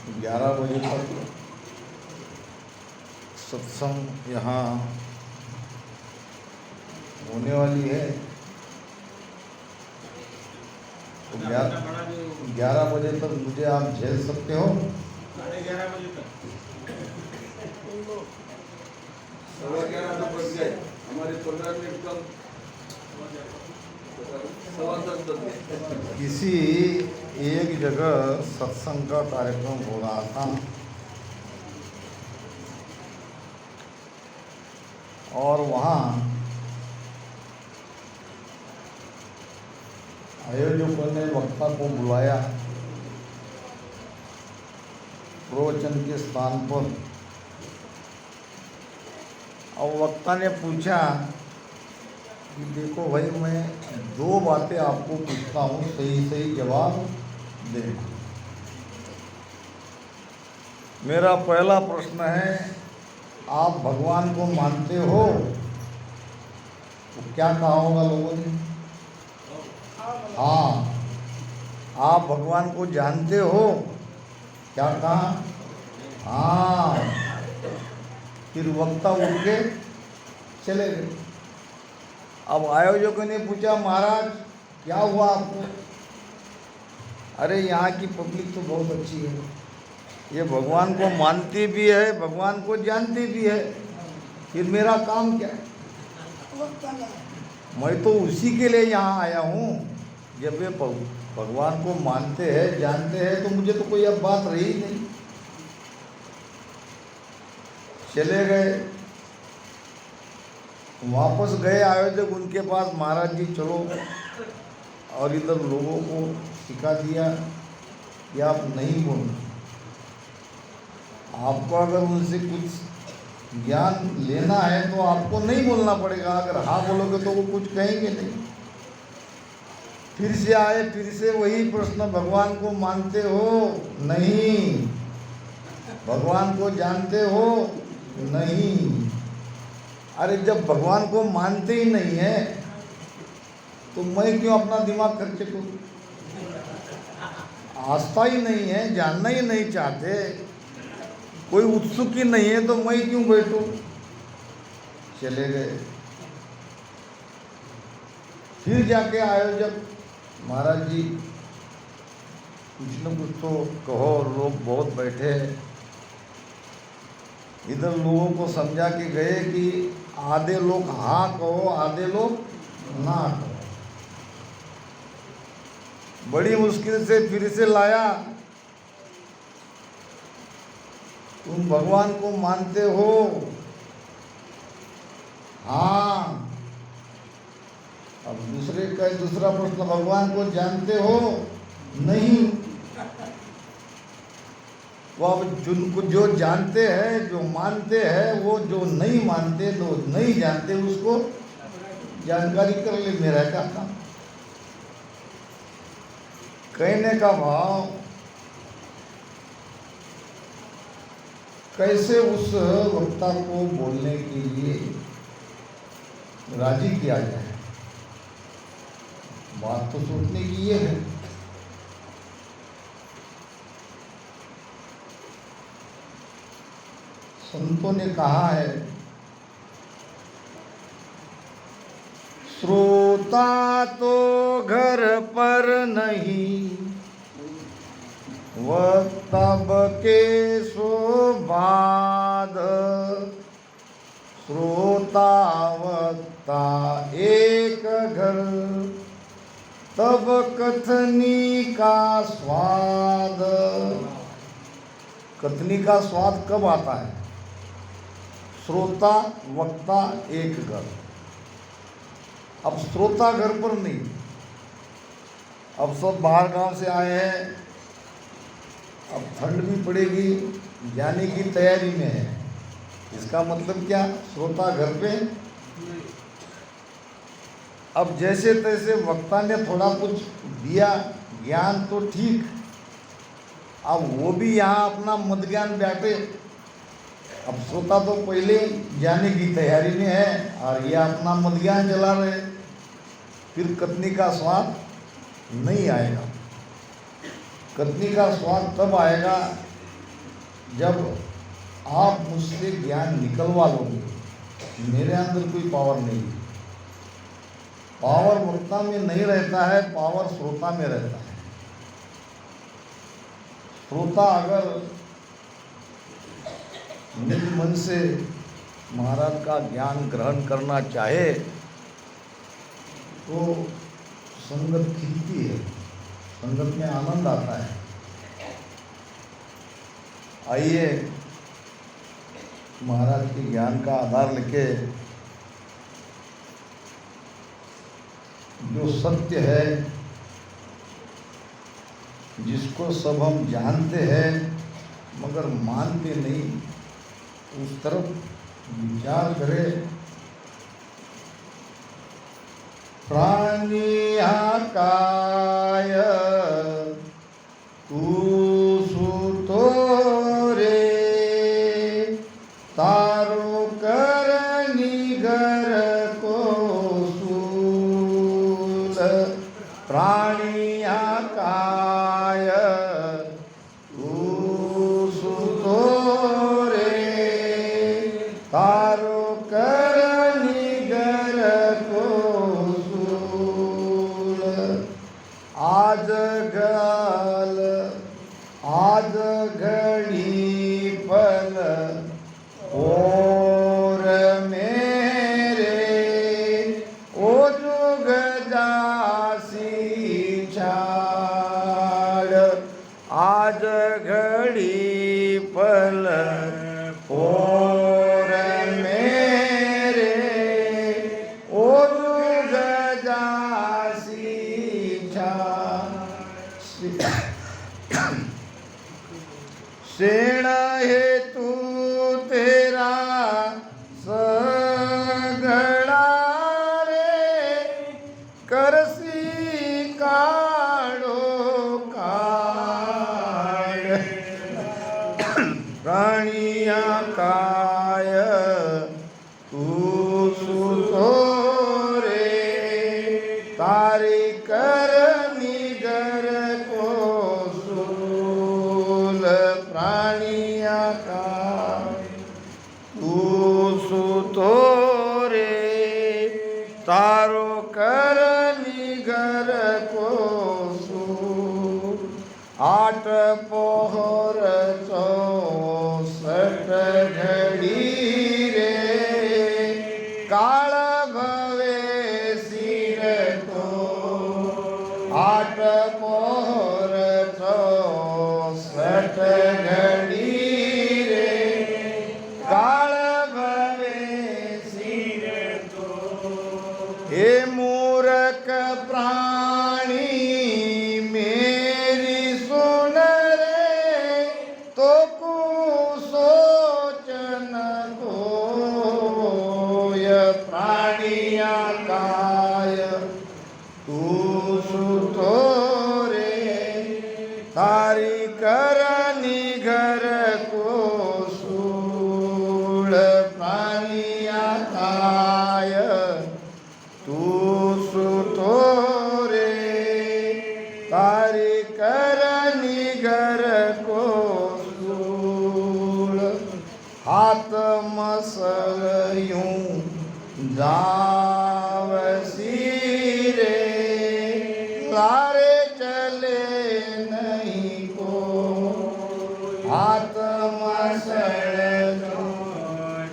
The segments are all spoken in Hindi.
11 बजे तक सत्संग यहाँ होने वाली है। तो 11 बजे तक मुझे आप झेल सकते हो? 11:30 बजे तक 11:15 तो बज गए, हमारे 15 मिनट कम, 10:15 बज गए। किसी एक जगह सत्संग का कार्यक्रम हो रहा था और वहाँ आयोजकों ने वक्ता को बुलाया प्रवचन के स्थान पर। और वक्ता ने पूछा कि देखो भाई, मैं 2 बातें आपको पूछता हूँ, सही सही जवाब देना। मेरा पहला प्रश्न है, आप भगवान को मानते हो? तो क्या कहा होगा लोगों ने? हाँ। आप भगवान को जानते हो? क्या कहा? हाँ। फिर वक्ता उठ के चले गए। अब आयोजकों ने पूछा, महाराज क्या हुआ आपको? अरे यहाँ की पब्लिक तो बहुत अच्छी है, ये भगवान को मानती भी है, भगवान को जानती भी है, फिर मेरा काम क्या है? मैं तो उसी के लिए यहाँ आया हूँ। जब ये भगवान को मानते हैं, जानते हैं, तो मुझे तो कोई अब बात रही नहीं। चले गए। वापस गए आयोजक उनके पास, महाराज जी चलो, और इधर लोगों को सिखा दिया कि आप नहीं बोलना। आपको अगर उनसे कुछ ज्ञान लेना है तो आपको नहीं बोलना पड़ेगा। अगर हाँ बोलोगे तो वो कुछ कहेंगे नहीं। फिर से आए, फिर से वही प्रश्न, भगवान को मानते हो? नहीं। भगवान को जानते हो? नहीं। अरे जब भगवान को मानते ही नहीं है तो मैं क्यों अपना दिमाग खर्च करूं? आस्था ही नहीं है, जानना ही नहीं चाहते, कोई उत्सुक ही नहीं है, तो मैं क्यों बैठूं? चले गए। फिर जाके आयोजक, महाराज जी कुछ न कुछ तो कहो, लोग बहुत बैठे हैं। इधर लोगों को समझा के गए कि आधे लोग हाँ कहो, आधे लोग ना कहो। बड़ी मुश्किल से फिर से लाया, तुम भगवान को मानते हो? हाँ। अब दूसरा प्रश्न, भगवान को जानते हो? नहीं। वो अब जिनको जो जानते हैं, जो मानते हैं, वो जो नहीं मानते, जो नहीं जानते, उसको जानकारी कर ले, मेरा क्या काम। कहने का भाव, कैसे उस वक्ता को बोलने के लिए राजी किया जाए। बात तो सोचने की ये है। संतों ने कहा है, श्रोता तो घर पर नहीं, वक्ता बके सो बाध। श्रोता वक्ता एक घर, तब कथनी का स्वाद। कथनी का स्वाद कब आता है? श्रोता वक्ता एक घर। अब श्रोता घर पर नहीं, अब सब बाहर गांव से आए हैं, अब ठंड भी पड़ेगी, जाने की तैयारी में है। इसका मतलब क्या? श्रोता घर पे। अब जैसे तैसे वक्ता ने थोड़ा कुछ दिया ज्ञान तो ठीक, अब वो भी यहाँ अपना मत ज्ञान बैठे। अब श्रोता तो पहले जाने की तैयारी में है और ये अपना मत ज्ञान चला रहे, फिर कथनी का स्वाद नहीं आएगा। कथनी का स्वाद तब आएगा जब आप मुझसे ज्ञान निकलवा लोगे, मेरे अंदर कोई पावर नहीं है। पावर वक्ता में नहीं रहता है, पावर श्रोता में रहता है। श्रोता अगर निज मन से महाराज का ज्ञान ग्रहण करना चाहे तो संगत खिलती है, संगत में आनंद आता है। आइए महाराज के ज्ञान का आधार लेके जो सत्य है, जिसको सब हम जानते हैं मगर मानते नहीं, उस तरफ विचार करें। प्राणी आकाय तू सुतो रे, तारो करनी घर को सूल। प्राणी आकाय तू सुतो रे, तारो करनी घर को सूल। आज गल आज घड़ी पल और मेरे, ओ जुग जासी छाड़। आज घड़ी पल और मेरे, ओ जुग जासी छाड़। सेण हेतु तेरा सगड़ा रे, करसी काढ़ो काढ़। प्राणिया काय तू सुतो रे, तारी करनी घर को सूल। प्राणिया काय तू सुतो रे, तारो करनी घर को सूल। आठ पोहर 64 घड़ी रे, काल भवे सिर को। आठ पोहर 64 घड़ी रे, काल भवे सिर को। हे मूर्ख प्राणी मेरी सुन रे, तो को सोचन कोय। प्राणिया काय तू सुतो रे, तारी करनी घर को सूल। प्राणिया काय तू सुतो रे, तारी करनी घर को सूल। हाथ मसल यूं जावसी रे, लारे चले नहीं को। हाथ मसल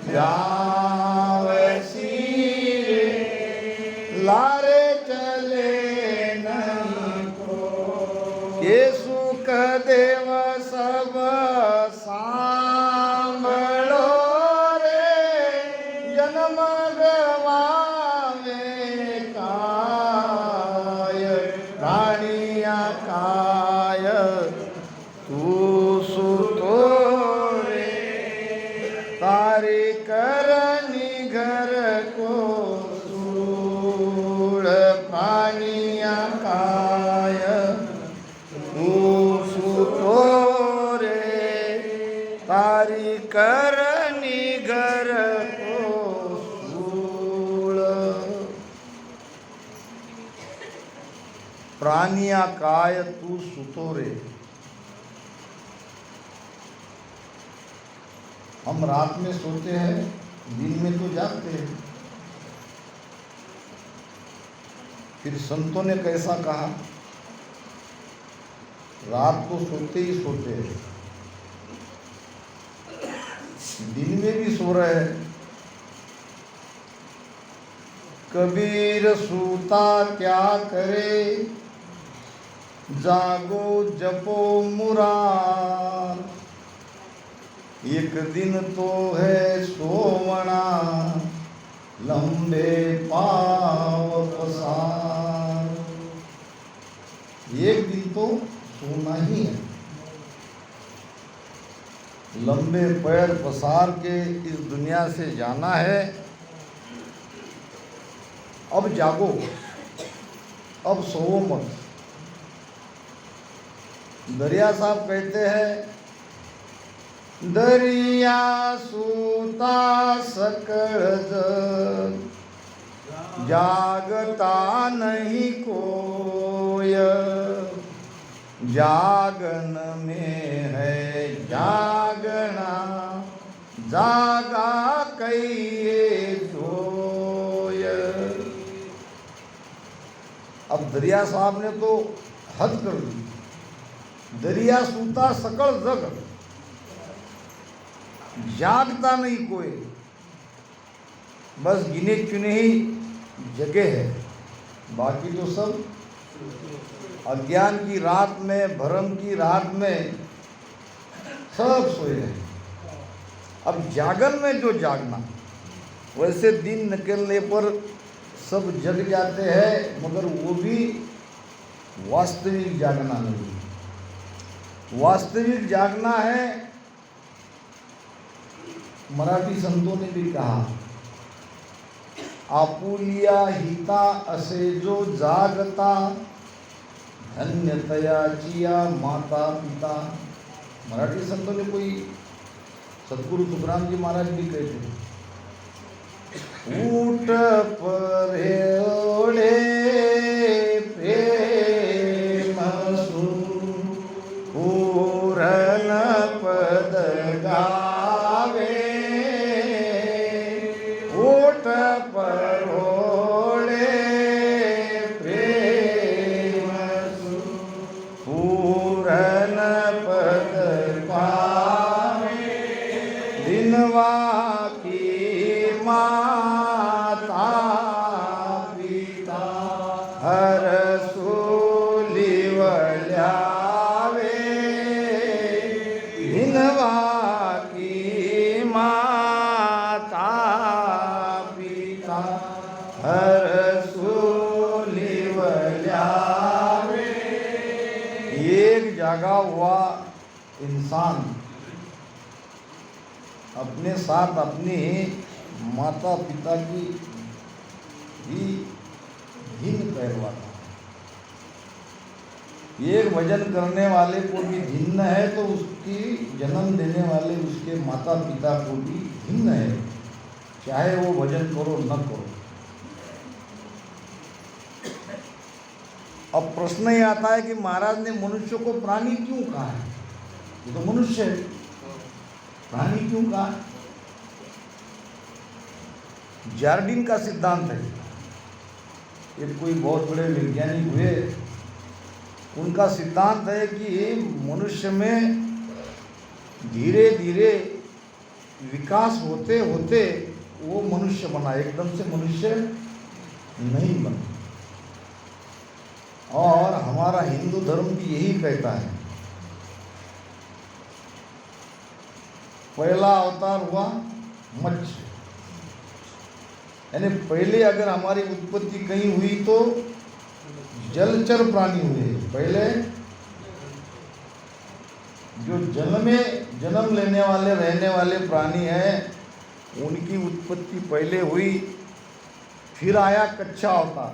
जावसी रे, लारे चले नहीं को। ये सुख देव सब सांभळो रे, जन्म गवावे काय। प्राणिया काय तू सुतो रे, तारी करनी घर को सूल। प्राणिया काय तू सुतो रे, तारी करनी घर को सूल। प्राणिया काय तू सुतो रे, हम रात में सोते हैं, दिन में तो जागते हैं। फिर संतों ने कैसा कहा, रात को सोते ही सोते हैं, दिन में भी सो रहे हैं। कबीर सूता क्या करे, जागो जपो मुरार। एक दिन तो है सोवना, लंबे पाव पसार। एक दिन तो सोना ही है, लंबे पैर पसार के इस दुनिया से जाना है। अब जागो, अब सोओ मत। दरिया साहब कहते हैं, दरिया सूता सकल जग, जागता नहीं कोय। जागन में है जागना, जागा कहिए जोय। अब दरिया साहब ने तो हद कर दी। दरिया सूता सकल जग, जागता नहीं कोई। बस गिने चुने ही जगह है, बाकी तो सब अज्ञान की रात में, भ्रम की रात में सब सोए हैं। अब जागन में जो जागना, वैसे दिन निकलने पर सब जग जाते हैं, मगर वो भी वास्तविक जागना नहीं। वास्तविक जागना है, मराठी संतों ने भी कहा, आपुलिया हिता असे जो जागता, धन्य तयाचिया माता पिता। मराठी संतों ने कोई सतगुरु तुकाराम जी महाराज भी कहते, ऊट परे ओढे प्रेम सु, पूरन पद गावे। ऊट परोळे प्रेम सु, पूरन पद पावे। दिनवा की माता पिता, हर सुलिवल्यावे। दिनवा की माता पिता, हर सुलिवल्यावे। एक जागा हुआ इंसान अपने साथ अपनी माता पिता की भी धिन पहलवाता। एक भजन करने वाले को भी भिन्न है, तो उसकी जन्म देने वाले उसके माता पिता को भी भिन्न है, चाहे वो भजन करो न करो। अब प्रश्न ये आता है कि महाराज ने मनुष्य को प्राणी क्यों कहा है? ये तो मनुष्य है, प्राणी क्यों कहा? जार्डिन का सिद्धांत है, ये कोई बहुत बड़े वैज्ञानिक हुए, उनका सिद्धांत है कि मनुष्य में धीरे धीरे विकास होते होते वो मनुष्य बना, एकदम से मनुष्य नहीं बना। और हमारा हिंदू धर्म भी यही कहता है। पहला अवतार हुआ मत्स्य, यानी पहले अगर हमारी उत्पत्ति कहीं हुई तो जलचर प्राणी हुए। पहले जो जल में जन्म लेने वाले रहने वाले प्राणी हैं, उनकी उत्पत्ति पहले हुई। फिर आया कच्चा अवतार,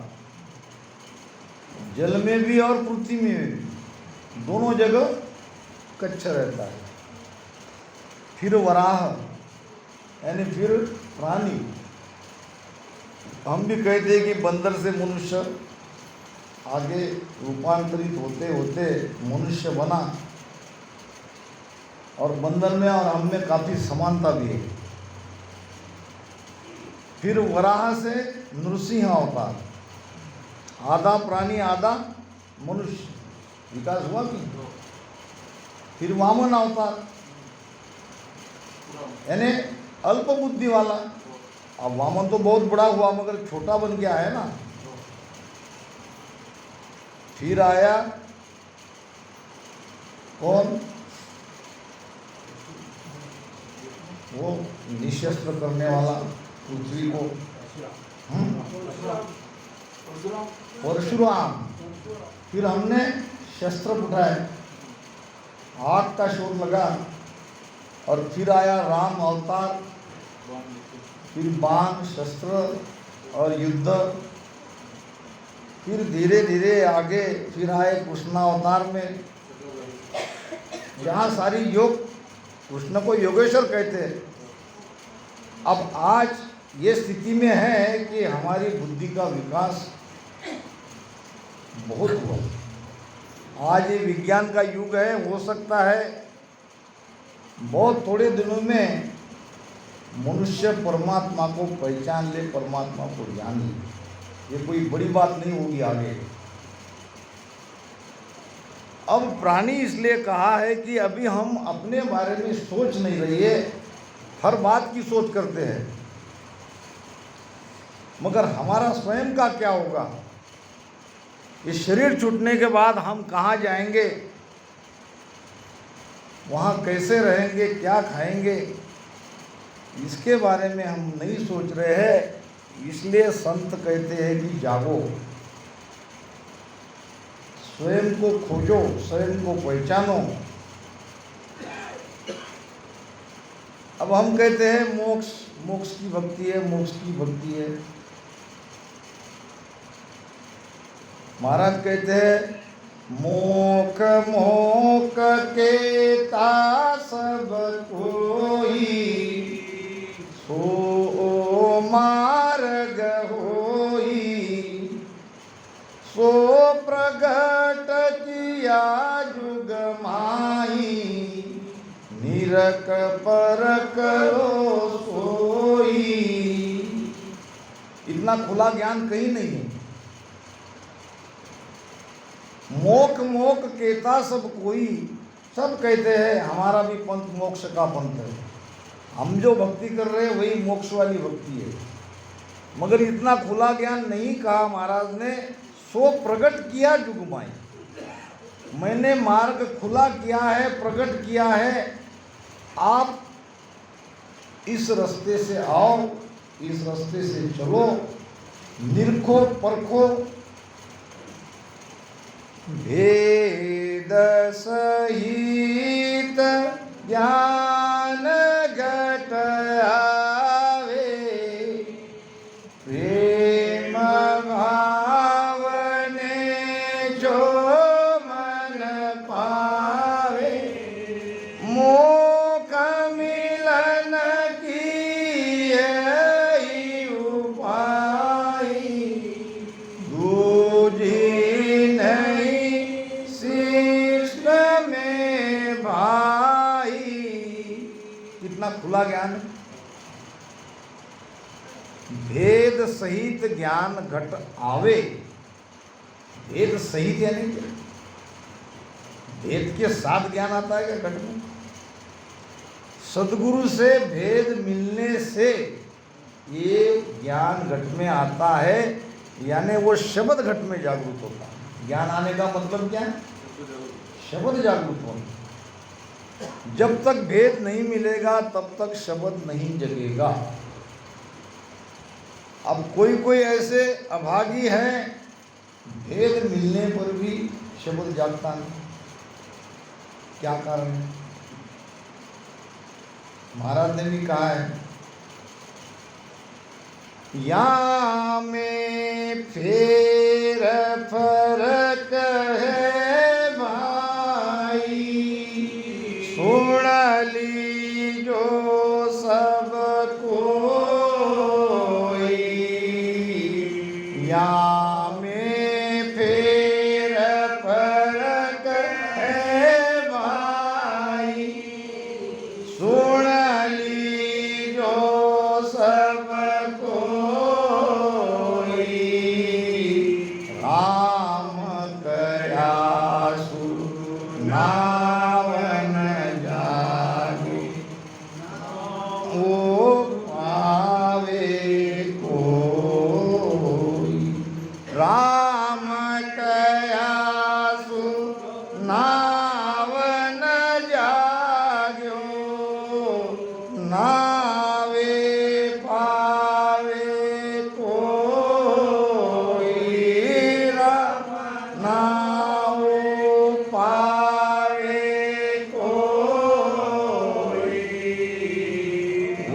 जल में भी और पृथ्वी में भी, दोनों जगह कच्चा रहता है। फिर वराह, यानी फिर प्राणी। हम भी कहते हैं कि बंदर से मनुष्य, आगे रूपांतरित होते होते मनुष्य बना। और बंदर में और हम में काफ़ी समानता भी है। फिर वराह से नृसिंह अवतार, आधा प्राणी आधा मनुष्य, विकास हुआ कि। फिर वामन अवतार यानी अल्प बुद्धि वाला। अब वामन तो बहुत बड़ा हुआ मगर छोटा बन गया है ना। फिर आया कौन, वो निशस्त्र करने वाला पृथ्वी को, परशुराम। फिर हमने शस्त्र उठाए, आग का शोर लगा, और फिर आया राम अवतार, फिर बाण शस्त्र और युद्ध। फिर धीरे धीरे आगे फिर आए कृष्ण अवतार में, जहाँ सारी योग, कृष्ण को योगेश्वर कहते हैं। अब आज ये स्थिति में है कि हमारी बुद्धि का विकास बहुत हुआ। आज ये विज्ञान का युग है, हो सकता है बहुत थोड़े दिनों में मनुष्य परमात्मा को पहचान ले, परमात्मा को जान ले। ये कोई बड़ी बात नहीं होगी आगे। अब प्राणी इसलिए कहा है कि अभी हम अपने बारे में सोच नहीं रहे, हर बात की सोच करते हैं, मगर हमारा स्वयं का क्या होगा, इस शरीर छूटने के बाद हम कहाँ जाएंगे, वहाँ कैसे रहेंगे, क्या खाएंगे, इसके बारे में हम नहीं सोच रहे हैं। इसलिए संत कहते हैं कि जागो, स्वयं को खोजो, स्वयं को पहचानो। अब हम कहते हैं मोक्ष, मोक्ष की भक्ति है, मोक्ष की भक्ति है। महाराज कहते हैं मोख मोख केता सब कोई, सो मार्ग होई, सो प्रगट किया जुग माही, निरक परक लो सोई। इतना खुला ज्ञान कहीं नहीं है। मोक मोक केता सब कोई, सब कहते हैं हमारा भी पंथ मोक्ष का पंथ है, हम जो भक्ति कर रहे हैं वही मोक्ष वाली भक्ति है। मगर इतना खुला ज्ञान नहीं कहा महाराज ने। सो प्रकट किया जुगमाई, मैंने मार्ग खुला किया है, प्रकट किया है। आप इस रास्ते से आओ, इस रास्ते से चलो, निरखो परखो। भेद सहित ज्ञान घट आवे, प्रेम भाव ने जो मन पावे, मोख मिलन की यही उपाय, दूजी कितना खुला ज्ञान है। भेद सहित ज्ञान घट आवे। भेद सहित यानी क्या? भेद के साथ ज्ञान आता है क्या घट में? सदगुरु से भेद मिलने से ये ज्ञान घट में आता है, यानी वो शब्द घट में जागृत होता है। ज्ञान आने का मतलब क्या है? शब्द जागृत होना। जब तक भेद नहीं मिलेगा तब तक शब्द नहीं जगेगा। अब कोई कोई ऐसे अभागी हैं, भेद मिलने पर भी शब्द जागता नहीं। क्या कारण है? महाराज ने भी कहा है, या में फेर फरक है भाई, सुन लीजो सब कोई, या में फेर फरक है भाई, नावन जागे ओ पावे कोई राम कयासु नावन जाग्यो नावे पावे कोई राम नाओ पावे कोई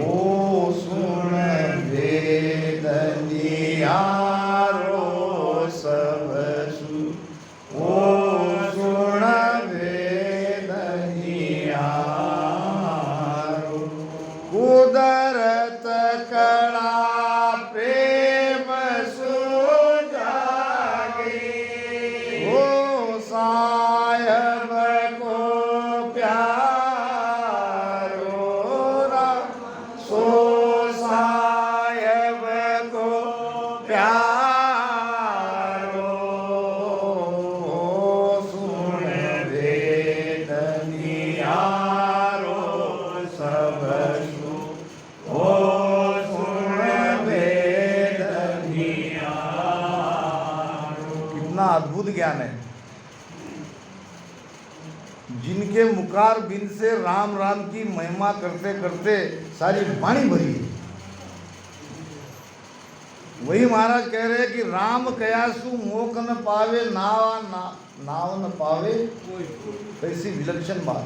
ओ सुन वेदनियारो सब सु ओ सुन वेदनियारो कुदरत कड़ा प्रेम सु जागे ओ साहेब को प्यारो राम सो साहेब को प्यारो सुन वेदनियारो सब सु ओ सुन वेदनियारो। कितना अद्भुत ज्ञान है। जिनके मुखार बिन से राम राम की महिमा करते करते सारी वाणी भरी है। वही महाराज कह रहे हैं कि राम कयासु मोक न पावे नाव न पावे कैसी विलक्षण बात।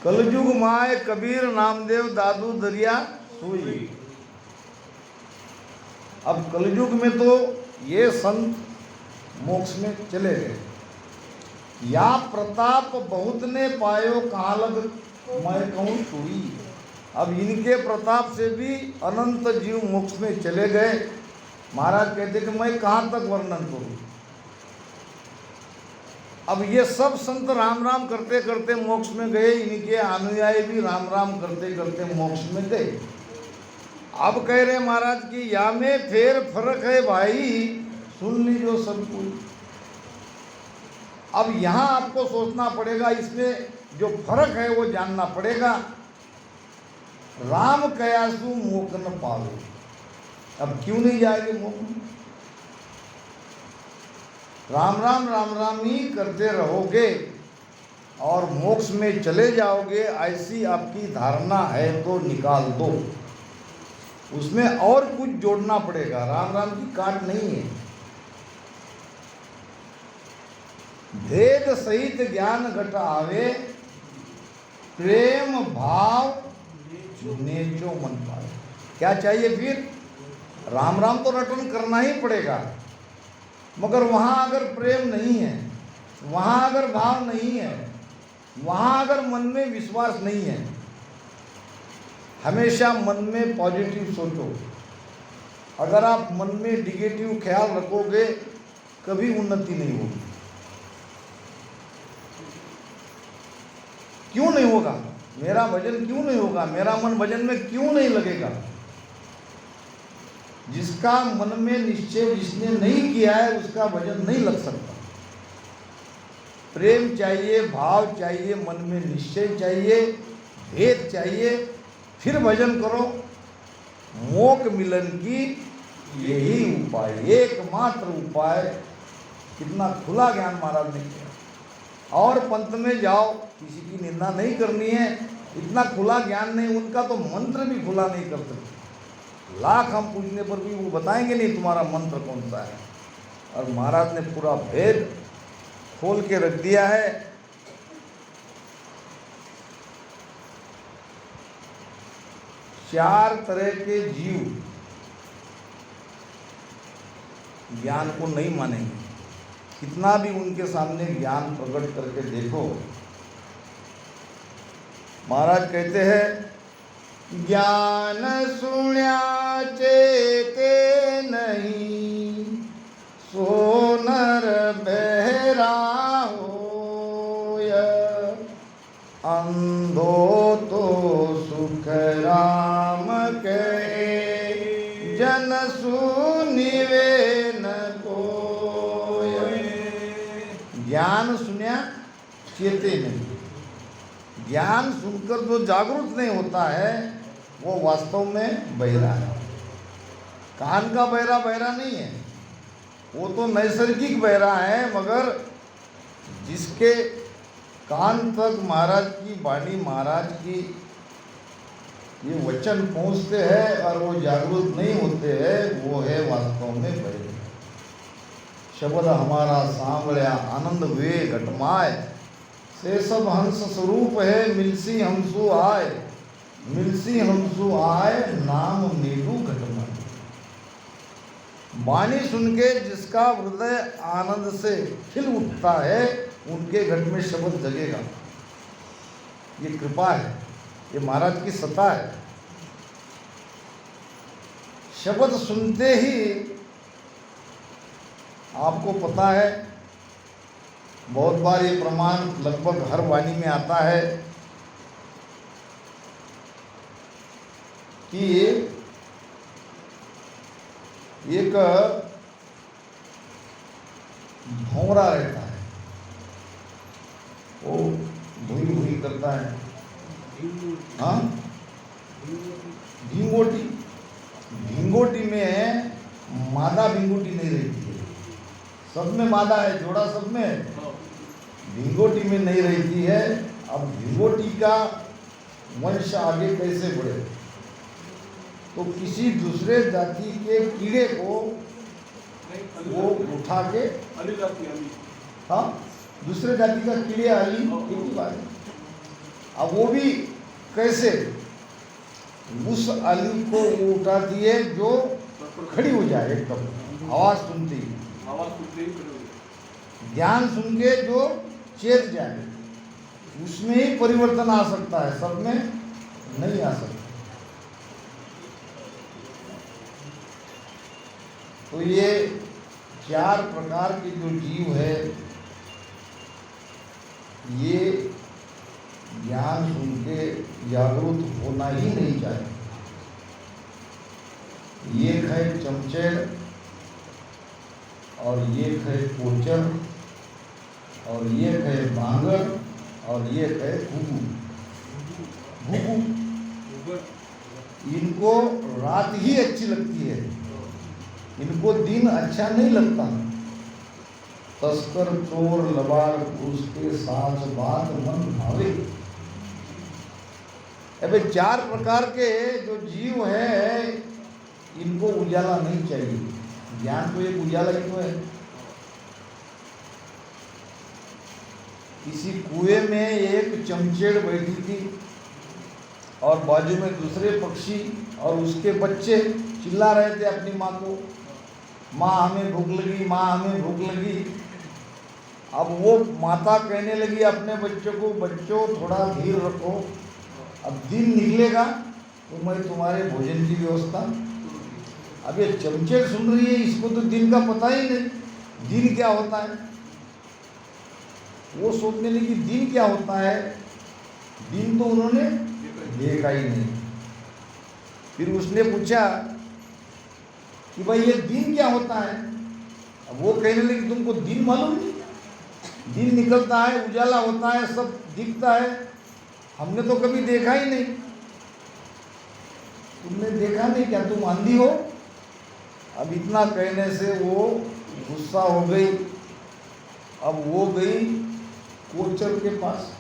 कलयुग माय कबीर नामदेव दादू दरिया सोई। अब कलयुग में तो ये संत मोक्ष में चले गए। या प्रताप बहुत ने पायो कहाँ लग मैं कहूँ सोई। अब इनके प्रताप से भी अनंत जीव मोक्ष में चले गए। महाराज कहते कि मैं कहाँ तक वर्णन करूँ। अब ये सब संत राम राम करते करते मोक्ष में गए। इनके अनुयायी भी राम राम करते करते मोक्ष में गए। अब कह रहे महाराज कि या में फेर फर्क है भाई सुन लीजिए सब कुछ। अब यहाँ आपको सोचना पड़ेगा, इसमें जो फर्क है वो जानना पड़ेगा। राम कयासु मोक न पावे। अब क्यों नहीं जाएंगे मोक्ष में? राम राम ही करते रहोगे और मोक्ष में चले जाओगे, ऐसी आपकी धारणा है तो निकाल दो। उसमें और कुछ जोड़ना पड़ेगा। राम राम की काट नहीं है। भेद सहित ज्ञान घट आवे प्रेम भाव नेचो मन पाए। क्या चाहिए फिर? राम राम तो रटन करना ही पड़ेगा, मगर वहाँ अगर प्रेम नहीं है, वहाँ अगर भाव नहीं है, वहाँ अगर मन में विश्वास नहीं है, हमेशा मन में पॉजिटिव सोचो। अगर आप मन में निगेटिव ख्याल रखोगे कभी उन्नति नहीं होगी। क्यों नहीं होगा? मेरा भजन क्यों नहीं होगा? मेरा मन भजन में क्यों नहीं लगेगा? जिसका मन में निश्चय जिसने नहीं किया है उसका भजन नहीं लग सकता। प्रेम चाहिए, भाव चाहिए, मन में निश्चय चाहिए, भेद चाहिए, फिर भजन करो। मोक्ष मिलन की यही उपाय, एकमात्र उपाय। कितना खुला ज्ञान महाराज ने किया। और पंथ में जाओ, किसी की निंदा नहीं करनी है, इतना खुला ज्ञान नहीं। उनका तो मंत्र भी खुला नहीं कर सकते। लाख हम पूछने पर भी वो बताएंगे नहीं तुम्हारा मंत्र कौन सा है। और महाराज ने पूरा भेद खोल के रख दिया है। चार तरह के जीव ज्ञान को नहीं मानेंगे। कितना भी उनके सामने ज्ञान प्रकट करके देखो। महाराज कहते हैं ज्ञान सुन्या चेते नहीं, सो नर बहरा होय। अंधो तो सुख राम कहे, जन सुनिवे न कोय। ज्ञान सुन्या चेते नहीं। ज्ञान सुनकर जो जागरूक नहीं होता है वो वास्तव में बहरा है। कान का बहरा बहरा नहीं है, वो तो नैसर्गिक बहरा है, मगर जिसके कान तक महाराज की वाणी, महाराज की ये वचन पहुँचते हैं और वो जागरूक नहीं होते हैं, वो है वास्तव में बहरे। शब्द हमारा सांवळ्या आनंद वे घटमाय, से सब हंस स्वरूप है मिलसी हमसु आय, मिलसी हमसु आय नाम नीडू घटमाय। वाणी सुन के जिसका हृदय आनंद से खिल उठता है उनके घट में शब्द जगेगा। ये कृपा है, ये महाराज की सत्ता है। शब्द सुनते ही आपको पता है, बहुत बार ये प्रमाण लगभग हर वाणी में आता है कि एक भौरा रहता है, वो भूई भूई करता है। हाँ, भिंगोटी, भिंगोटी में मादा भिंगोटी नहीं रहती है, सब में मादा है, जोड़ा सब में, भिंगोटी में नहीं रहती है। अब भिंगोटी का वंश आगे कैसे बढ़े? तो किसी दूसरे जाति के कीड़े को वो उठा के, हाँ, दूसरे जाति का कीड़े अली, एक ही बात है। अब वो भी कैसे? उस अली को वो उठाती है जो खड़ी हो जाए एकदम, आवाज सुनती ही, ज्ञान सुन के जो चेत जाए, उसमें ही परिवर्तन आ सकता है, सब में नहीं आ सकता। तो ये 4 प्रकार के जो जीव है, ये ज्ञान सुन के जागरूक होना ही नहीं चाहिए। एक है चमचेड़, और एक है कोचर, और एक है बांगर, और एक है घुघू। घुघू इनको रात ही अच्छी लगती है, इनको दिन अच्छा नहीं लगता। तस्कर चोर लबाड़ उसके साथ बात मन भावे। अबे 4 प्रकार के जो जीव है, इनको उजाला नहीं चाहिए। ज्ञान तो एक उजाला ही तो है। किसी कुएं में एक चमचेड़ बैठी थी और बाजू में दूसरे पक्षी और उसके बच्चे चिल्ला रहे थे अपनी माँ को, माँ हमें भूख लगी, माँ हमें भूख लगी। अब वो माता कहने लगी अपने बच्चों को, बच्चों थोड़ा धीर रखो, अब दिन निकलेगा तो मैं तुम्हारे भोजन की व्यवस्था। अब ये चमचेड़ सुन रही है, इसको तो दिन का पता ही नहीं, दिन क्या होता है। वो सोचने लगी दिन क्या होता है, दिन तो उन्होंने देखा ही नहीं। फिर उसने पूछा कि भाई ये दिन क्या होता है। अब वो कहने लगी तुमको दिन मालूम नहीं, दिन निकलता है, उजाला होता है, सब दिखता है, हमने तो कभी देखा ही नहीं। तुमने देखा नहीं क्या, तुम अंधी हो। अब इतना कहने से वो गुस्सा हो गई। अब वो गई कोचर के पास।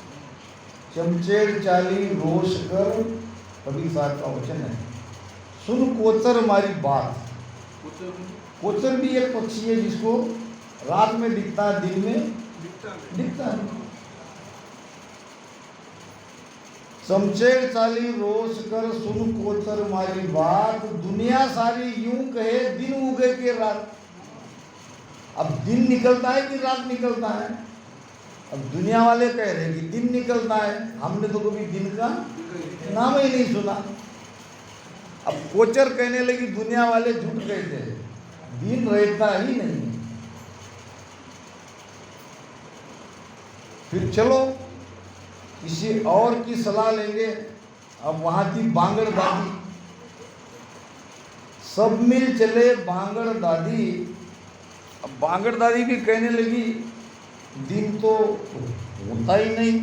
चमचेड़ चाली रोष कर, कबीर साहब का वचन है, सुन कोचर हमारी बात। कोचर भी एक पक्षी है जिसको रात में दिखता है, दिन में दिखता है। चमचेड़ चाली रोष कर, सुन कोचर मारी बात। दुनिया सारी यूं कहे, दिन उगे के रात। अब दिन निकलता है कि रात निकलता है। अब दुनिया वाले कह रहे हैं कि दिन निकलता है, हमने तो कभी दिन का नाम ही नहीं सुना। अब कोचर कहने लगी दुनिया वाले झूठ कहते हैं, दिन रहता ही नहीं। फिर चलो किसी और की सलाह लेंगे। अब वहाँ थी बांगड़ दादी, सब मिल चले बांगड़ दादी। अब बांगड़ दादी भी कहने लगी दिन तो होता ही नहीं।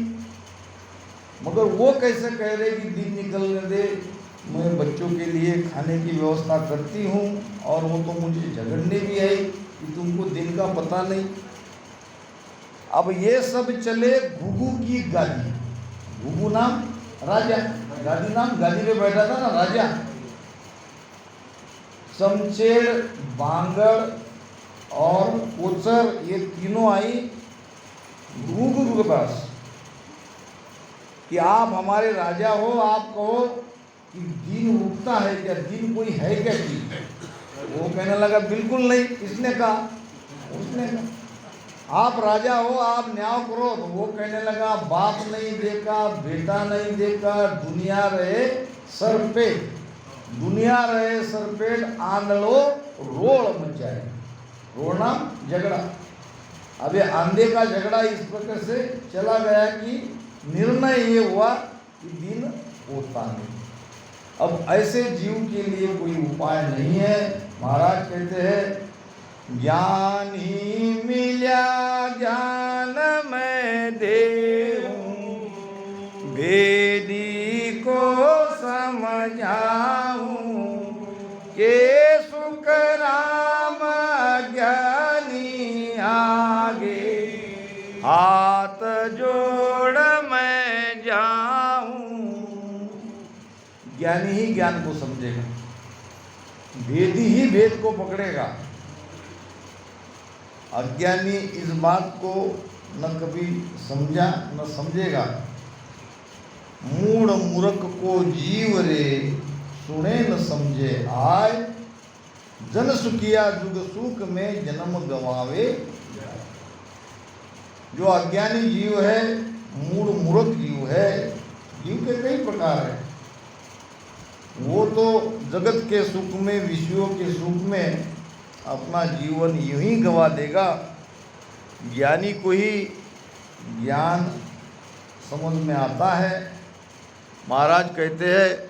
मगर वो कैसे कह रहे कि दिन निकलने दे, मैं बच्चों के लिए खाने की व्यवस्था करती हूँ, और वो तो मुझे झगड़ने भी आई कि तुमको दिन का पता नहीं। अब ये सब चले घुघू की गादी। घुघू नाम राजा, गादी नाम, गादी पे बैठा था ना राजा। शमशेर, बांगड़ और कोचर ये तीनों आई घुघू के पास कि आप हमारे राजा हो, आप कहो कि दिन उगता है क्या, दिन कोई है क्या चीज? वो कहने लगा बिल्कुल नहीं। किसने कहा? उसने कहा। आप राजा हो, आप न्याय करो। तो वो कहने लगा बाप नहीं देखा, बेटा नहीं देखा, दुनिया रहे सर पे, दुनिया रहे सर पेट, आंधड़ो रोड़ मचाए। रोड़ नाम झगड़ा। अब ये आंधे का झगड़ा इस प्रकार से चला गया कि निर्णय ये हुआ कि दिन होता नहीं। अब ऐसे जीव के लिए कोई उपाय नहीं है। महाराज कहते हैं ज्ञान ही मिल्या ज्ञान मैं देऊं, वेदी को समझाऊं, के सुख राम ज्ञानी आगे, हाथ जोड़ मैं जाऊं। ज्ञानी ही ज्ञान को समझेगा, वेदी ही वेद को पकड़ेगा। अज्ञानी इस बात को न कभी समझा न समझेगा। मूढ़ मूर्ख को जीव रे, सुने न समझे आय, जन सुखिया जुग सुख में जन्म गवावे। जो अज्ञानी जीव है, मूढ़ मूर्ख जीव है, जीव के कई प्रकार हैं। वो तो जगत के सुख में, विषयों के सुख में अपना जीवन यूं ही गवा देगा। ज्ञानी को ही ज्ञान समझ में आता है। महाराज कहते हैं